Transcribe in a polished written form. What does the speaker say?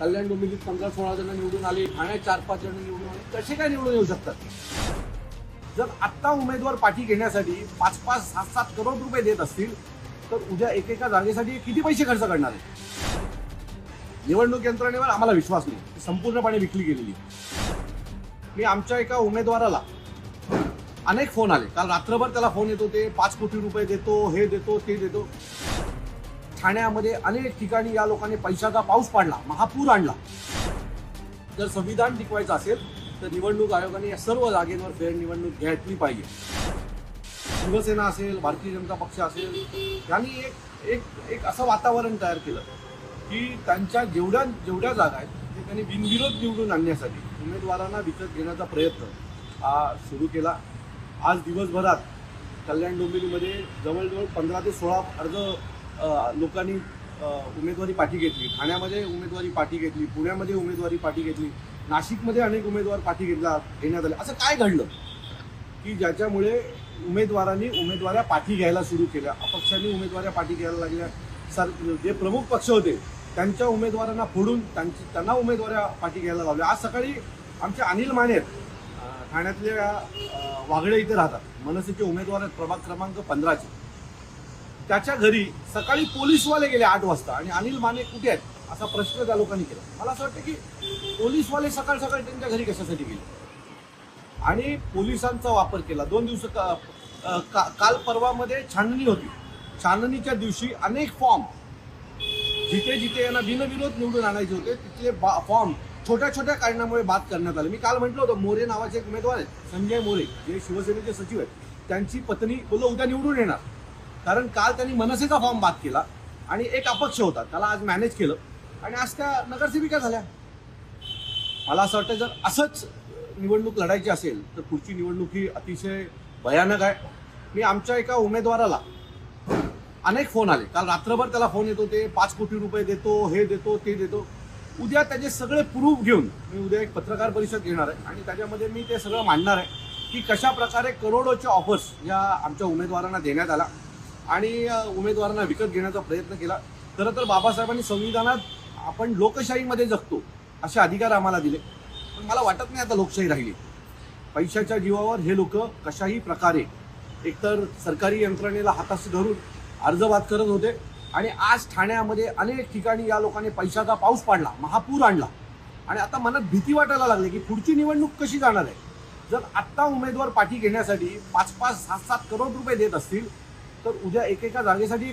कल्याण डोंबिवलीत 15-16 जण निवडून आले, ठाण्यात 4-5 जण निवडून आले. कसे काय निवडून येऊ शकतात? जर आत्ता उमेदवार पाठी घेण्यासाठी 5-5, 7-7 करोड रुपये देत असतील तर उद्या एकेका जागेसाठी किती पैसे खर्च करणार आहे? निवडणूक यंत्रणेवर आम्हाला विश्वास नाही, ती संपूर्णपणे विकली गेलेली. मी आमच्या एका उमेदवाराला अनेक फोन आले, काल रात्रभर त्याला फोन येत होते, 5 कोटी रुपये देतो, हे देतो, ते देतो. ठाण्यामध्ये अनेक ठिकाणी या लोकांनी पैशाचा पाऊस पाडला, महापूर आणला. जर संविधान टिकवायचं असेल तर निवडणूक आयोगाने या सर्व जागेवर फेर निवडणूक घेतली पाहिजे. शिवसेना असेल, भारतीय जनता पक्ष असेल, यांनी एक असं वातावरण तयार केलं की त्यांच्या जेवढ्या जागा आहेत ते त्यांनी बिनविरोध निवडून आणण्यासाठी उमेदवारांना विकत घेण्याचा प्रयत्न हा सुरू केला. आज दिवसभरात कल्याण डोंबिवलीमध्ये जवळजवळ 15 ते 16 अर्ज लोकांनी उमेदवारी पाठी घेतली. ठाण्यामध्ये उमेदवारी पाठी घेतली, पुण्यामध्ये उमेदवारी पाठी घेतली, नाशिकमध्ये अनेक उमेदवार पाठी घेण्यात आले. असं काय घडलं की ज्याच्यामुळे उमेदवारांनी उमेदवाऱ्या पाठी घ्यायला सुरू केल्या, अपक्षांनी उमेदवाऱ्या पाठी घ्यायला लागल्या. जे प्रमुख पक्ष होते त्यांच्या उमेदवारांना फोडून त्यांना उमेदवाऱ्या पाठी घ्यायला लावल्या. आज सकाळी आमचे अनिल माने ठाण्यातल्या वागळे इथे राहतात, मनसेचे उमेदवार आहेत, प्रभाग क्रमांक 15चे. त्याच्या घरी सकाळी पोलीसवाले गेले 8 वाजता आणि अनिल माने कुठे आहेत असा प्रश्न त्या लोकांनी केला. मला असं वाटतं की पोलीसवाले सकाळ सकाळी त्यांच्या घरी कशासाठी गेले आणि पोलिसांचा वापर केला. 2 दिवस काल परवामध्ये छाननी होती. छाननीच्या दिवशी अनेक फॉर्म जिथे यांना बिनविरोध निवडून आणायचे होते तिथले फॉर्म छोट्या छोट्या कारणामुळे बाद करण्यात आले. मी काल म्हटलं होतं, मोरे नावाचे एक उमेदवार आहेत, संजय मोरे, जे शिवसेनेचे सचिव आहेत, त्यांची पत्नी बोललो उद्या निवडून येणार. कारण काल त्यांनी मनसेचा फॉर्म बाद केला आणि एक अपक्ष होता, त्याला आज मॅनेज केलं आणि आज त्या नगरसेविका झाल्या. मला असं वाटतं जर असंच निवडणूक लढायची असेल तर पुढची निवडणूक ही अतिशय भयानक आहे. मी आमच्या एका उमेदवाराला अनेक फोन आले, काल रात्रभर त्याला फोन येत होते, 5 कोटी रुपये देतो, हे देतो, ते देतो. उद्या त्याचे सगळे प्रूफ घेऊन मी उद्या एक पत्रकार परिषद घेणार आहे आणि त्याच्यामध्ये मी ते सगळं मांडणार आहे की कशा प्रकारे करोडोच्या ऑफर्स या आमच्या उमेदवारांना देण्यात आला आणि उमेदवारांना विकत घेण्याचा प्रयत्न केला. खरं तर बाबासाहेबांनी संविधानात आपण लोकशाहीमध्ये जगतो असे अधिकार आम्हाला दिले, पण मला वाटत नाही आता लोकशाही राहिली. पैशाच्या जीवावर हे लोक कशाही प्रकारे एकतर सरकारी यंत्रणेला हाताशी धरून अर्जबाद करत होते आणि आज ठाण्यामध्ये अनेक ठिकाणी या लोकांनी पैशाचा पाऊस पाडला, महापूर आणला आणि आता मनात भीती वाटायला लागली की पुढची निवडणूक कशी जाणार आहे. जर आत्ता उमेदवार पाठी घेण्यासाठी 5-5, 7-7 करोड रुपये देत असतील तर उद्या एकेका जागेसाठी किती